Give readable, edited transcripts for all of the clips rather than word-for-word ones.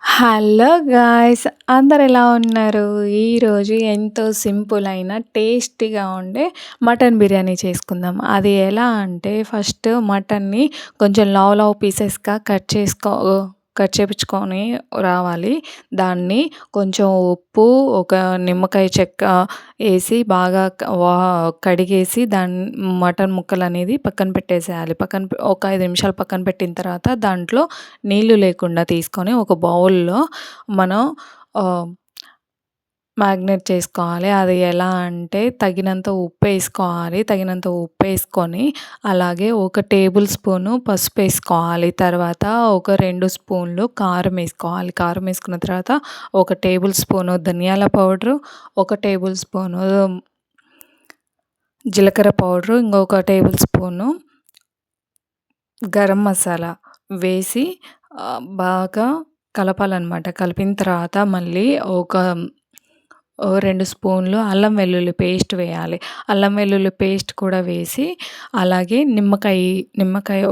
Hello guys! అందరెలా ఉన్నారు? ఈరోజు ఎంతో సింపుల్ అయిన టేస్టీగా ఉండే మటన్ బిర్యానీ చేసుకుందాం. అది ఎలా అంటే ఫస్ట్ మటన్‌ని కొంచెం లావు లావు పీసెస్‌గా కట్ చేపించుకొని రావాలి. దాన్ని కొంచెం ఉప్పు, ఒక నిమ్మకాయ చెక్క ఏసి బాగా కడిగేసి మటన్ ముక్కలనేది పక్కన పెట్టేసేయాలి. ఒక 5 నిమిషాలు పక్కన పెట్టిన తర్వాత దాంట్లో నీళ్లు లేకుండా తీసుకొని ఒక బౌల్‌లో మనం ఆహ్, మ్యాగ్నేట్ చేసుకోవాలి. అది ఎలా అంటే తగినంత ఉప్పేసుకోవాలి. తగినంత ఉప్పేసుకొని అలాగే ఒక టేబుల్ స్పూను పసుపేసుకోవాలి. తర్వాత ఒక 2 స్పూన్లు కారం ఏసుకోవాలి. కారం ఏసుకున్న తర్వాత ఒక టేబుల్ స్పూను ధనియాల పౌడరు, ఒక టేబుల్ స్పూను జీలకర్ర పౌడరు, ఇంకొక టేబుల్ స్పూను గరం మసాలా వేసి బాగా కలపాలనమాట. కలిపిన తర్వాత మళ్ళీ ఒక 2 స్పూన్లు అల్లం వెల్లుల్లి పేస్ట్ వేయాలి. అల్లం వెల్లుల్లి పేస్ట్ కూడా వేసి అలాగే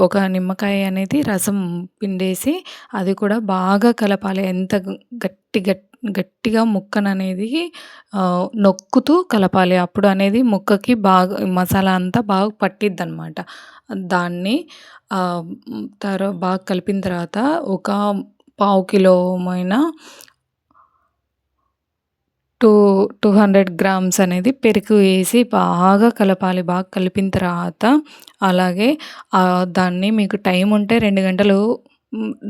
ఒక నిమ్మకాయ అనేది రసం పిండేసి అది కూడా బాగా కలపాలి. ఎంత గట్టిగా ముక్కననేది నొక్కుతూ కలపాలి. అప్పుడు అనేది ముక్కకి బాగా మసాలా అంతా బాగా పట్టిద్దనమాట. దాన్ని బాగా కలిపిన తర్వాత ఒక పావు కిలోమైన 200 గ్రామ్స్ అనేది పెరుగు వేసి బాగా కలపాలి. బాగా కలిపిన తర్వాత అలాగే దాన్ని మీకు టైం ఉంటే 2 గంటలు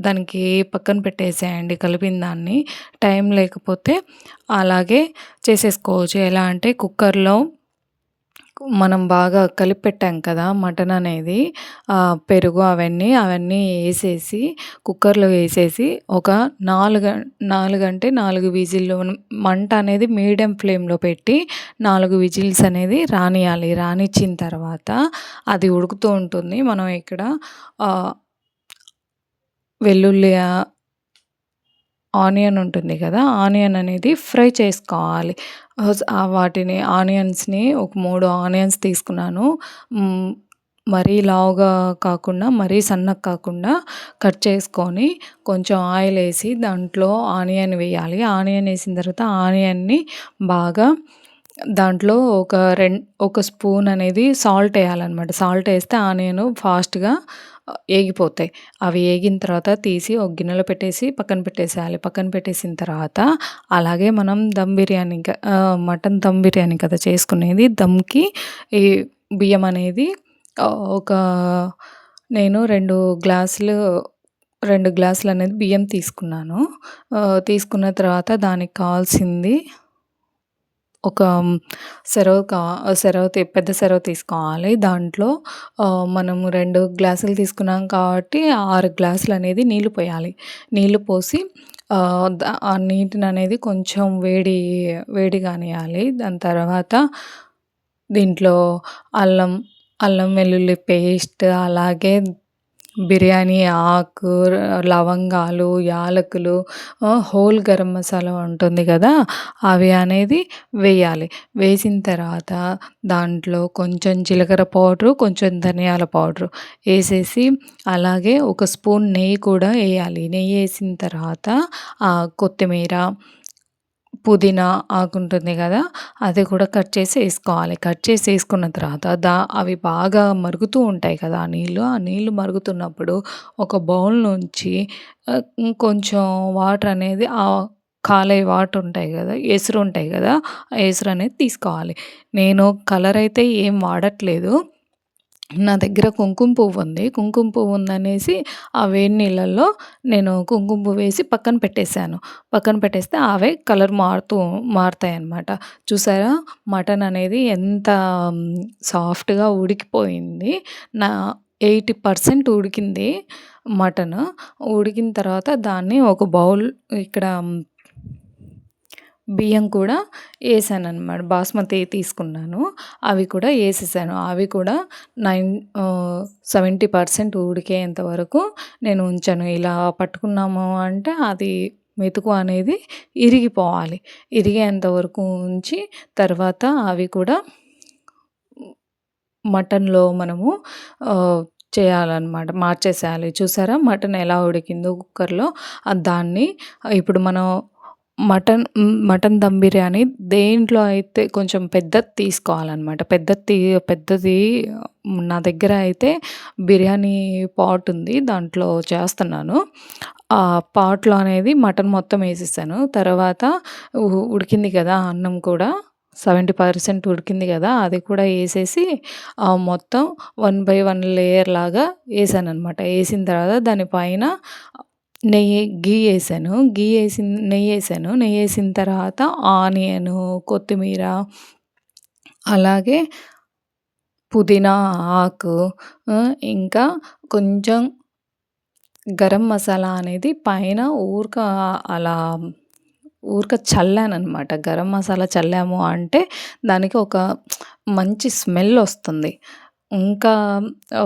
దానికి పక్కన పెట్టేసేయండి కలిపిన దాన్ని. టైం లేకపోతే అలాగే చేసేసుకోవచ్చు. ఎలా అంటే కుక్కర్‌లో మనం బాగా కలిపి పెట్టాం కదా మటన్ అనేది, పెరుగు అవన్నీ ఏసేసి కుక్కర్‌లో వేసేసి ఒక 4 విజిల్లు మంట అనేది మీడియం ఫ్లేమ్‌లో పెట్టి 4 విజిల్స్ అనేది రానియాలి. రానిచ్చిన తర్వాత అది ఉడుకుతూ ఉంటుంది. మనం ఇక్కడ వెల్లుల్లి ఆనియన్ ఉంటుంది కదా! ఆనియన్ అనేది ఫ్రై చేసుకోవాలి. ఆనియన్స్‌ని ఒక 3 ఆనియన్స్ తీసుకున్నాను. మరీ లావుగా కాకుండా, మరీ సన్నగా కాకుండా కట్ చేసుకొని కొంచెం ఆయిల్ ఏసి దాంట్లో ఆనియన్ వేయాలి. ఆనియన్ ఏసిన తర్వాత ఆనియన్‌ని బాగా దాంట్లో ఒక స్పూన్ అనేది సాల్ట్ ఏయాలనమాట. సాల్ట్ ఏస్తే ఆనియను ఫాస్ట్‌గా ఏగిపోతాయి. అవి ఏగిన తర్వాత తీసి ఒక గిన్నెలో పెట్టేసి పక్కన పెట్టేసేయాలి. పక్కన పెట్టేసిన తర్వాత అలాగే మనం మటన్ దమ్ బిర్యానీ కదా చేసుకునేది. దమ్‌కి ఈ బియ్యం అనేది ఒక నేను 2 గ్లాసులనేది బియ్యం తీసుకున్నాను. తీసుకున్న తర్వాత దానికి కావాల్సింది ఒక పెద్ద సెరవ్ తీసుకోవాలి. దాంట్లో మనము 2 గ్లాసులు తీసుకున్నాం కాబట్టి 6 గ్లాసులనేది నీళ్లు పోయాలి. నీళ్లు పోసి ఆ నీటిననేది కొంచెం వేడి గానియాలి. దాని తర్వాత దీంట్లో అల్లం, వెల్లుల్లి పేస్ట్, అలాగే బిర్యానీ ఆకు, లవంగాలు, యాలకులు, హోల్ గరం మసాలా ఉంటుంది కదా! అవి అనేది వేయాలి. వేసిన తర్వాత దాంట్లో కొంచెం జీలకర్ర పౌడరు, కొంచెం ధనియాల పౌడరు ఏసేసి అలాగే ఒక స్పూన్ నెయ్యి కూడా ఏయాలి. నెయ్యి ఏసిన తర్వాత కొత్తిమీర, పుదీనా ఆకుంటుంది కదా! అది కూడా కట్ చేసి ఏసుకోవాలి. కట్ చేసి ఏసుకున్న తర్వాత అవి బాగా మరుగుతూ ఉంటాయి కదా! ఆ నీళ్ళు మరుగుతున్నప్పుడు ఒక బౌల్ నుంచి ఇంకొంచెం వాటర్ అనేది కాలే వాటర్ ఉంటాయి కదా! ఎసురుంటాయి కదా! ఆ ఎసురనేది తీసుకోవాలి. నేను కలర్ అయితే ఏం వాడట్లేదు. నా దగ్గర కుంకుమ పువ్వుంది. కుంకుమ పువ్వు ఉందనేసి ఆ వేడి నీళ్ళల్లో నేను కుంకుమ పువ్వేసి పక్కన పెట్టేసాను. పక్కన పెట్టేస్తే అవే కలర్ మారుతాయన్నమాట. చూసారా? మటన్ అనేది ఎంత సాఫ్ట్‌గా ఉడికిపోయింది. నా 80% ఉడికింది మటను. ఉడికిన తర్వాత దాన్ని ఒక బౌల్ ఇక్కడ బియ్యం కూడా ఏసాననమాట. బాస్మతి తీసుకున్నాను. అవి కూడా ఏసేసాను. అవి కూడా 70% ఉడికేంత వరకు నేను ఉంచాను. ఇలా పట్టుకున్నాము అంటే అది మెతుకు అనేది ఇరిగిపోవాలి. ఇరిగేంత వరకు ఉంచి తర్వాత అవి కూడా మటన్‌లో మనము చేయాలనమాట. మార్చేసేయాలి. చూసారా మటన్ ఎలా ఉడికిందో కుక్కర్‌లో. దాన్ని ఇప్పుడు మనం మటన్ దమ్ బిర్యానీ దేంట్లో అయితే కొంచెం పెద్దది తీసుకోవాలనమాట. పెద్దది నా దగ్గర అయితే బిర్యానీ పాట్ ఉంది. దాంట్లో చేస్తున్నాను. ఆ పాట్‌లో అనేది మటన్ మొత్తం ఏసేసాను. తర్వాత ఉడికింది కదా! అన్నం కూడా 70% ఉడికింది గదా! అది కూడా ఏసేసి మొత్తం 1/1 లేయర్ లాగా ఏసాననమాట. ఏసిన తర్వాత దాని పైన గీ ఏసాను. నెయ్యేసాను. నెయ్యేసిన తర్వాత ఆనియను, కొత్తిమీర, అలాగే పుదీనా ఆకు, ఇంకా కొంచెం గరం మసాలా అనేది పైన అలా చల్లాననమాట. గరం మసాలా చల్లాము అంటే దానికి ఒక మంచి స్మెల్లొస్తుంది. ఇంకా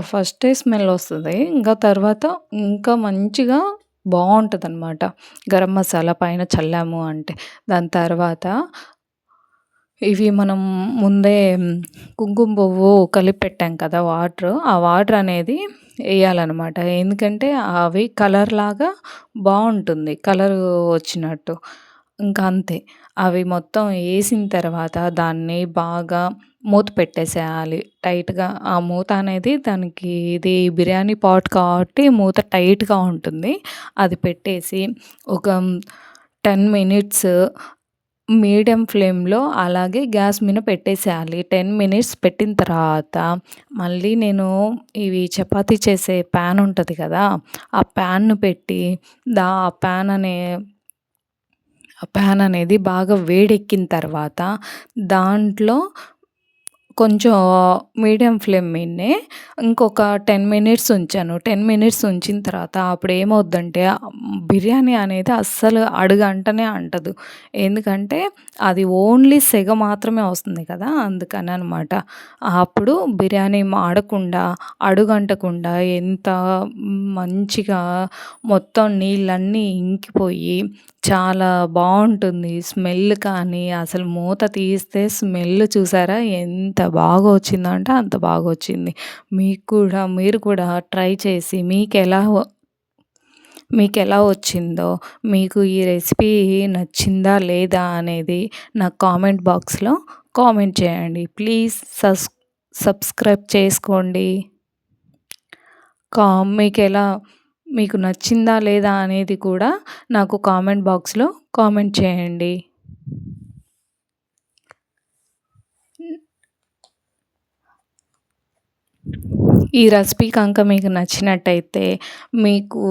ఫస్టే స్మెల్లొస్తది. ఇంకా తర్వాత ఇంకా మంచిగా బావుంటదనమాట. గరం మసాలా పైన చల్లాము అంటే. దాని తర్వాత ఇవి మనం ముందే కుంకుమ పువ్వు కలిపి పెట్టాం కదా! ఆ వాటర్ అనేది ఎయ్యాలనమాట. ఎందుకంటే అవి కలర్‌లాగా బావుంటుంది. కలరు వచ్చినట్టు. ఇంకా అంతే. అవి మొత్తం ఏసిన తర్వాత దాన్ని బాగా మూత పెట్టేసేయాలి టైట్‌గా. ఆ మూత అనేది దానికి ఇది బిర్యానీ పాట్ కాబట్టి మూత టైట్‌గా ఉంటుంది. అది పెట్టేసి ఒక 10 మినిట్స్ మీడియం ఫ్లేమ్‌లో అలాగే గ్యాస్ మీద పెట్టేసేయాలి. 10 మినిట్స్ పెట్టిన తర్వాత మళ్ళీ నేను ఇవి చపాతీ చేసే ప్యాన్ ఉంటది కదా! ఆ ప్యాన్‌ను పెట్టి ఆ ప్యాన్ అనేది బాగా వేడెక్కిన తర్వాత దాంట్లో కొంచెం మీడియం ఫ్లేమ్ మీదనే ఇంకొక 10 మినిట్స్ ఉంచాను. 10 మినిట్స్ ఉంచిన తర్వాత అప్పుడేమవుద్దంటే బిర్యానీ అనేది అస్సలు అడుగంటనే అంటదు. ఎందుకంటే అది ఓన్లీ సెగ మాత్రమే వస్తుంది కదా! అందుకననమాట. అప్పుడు బిర్యానీ మాడకుండా, అడుగంటకుండా ఎంత మంచిగా మొత్తం నీళ్ళన్నీ ఇంకిపోయి చాలా బావుంటుంది. స్మెల్ కానీ అసలు మూత తీస్తే స్మెల్ చూసారా ఎంత బాగా వచ్చిందంటే అంత బాగొచ్చింది. మీరు కూడా ట్రై చేసి మీకెలా వచ్చిందో, మీకు ఈ రెసిపీ నచ్చిందా లేదా అనేది నాకు కామెంట్ బాక్స్‌లో కామెంట్ చేయండి. ప్లీజ్ సబ్స్క్రైబ్ చేసుకోండి. కా మీకెలా మీకు నచ్చిందా లేదా అనేది కూడా నాకు కామెంట్ బాక్స్‌లో కామెంట్ చేయండి. ఈ రెసిపీ కనుక మీకు నచ్చినట్టయితే మీకు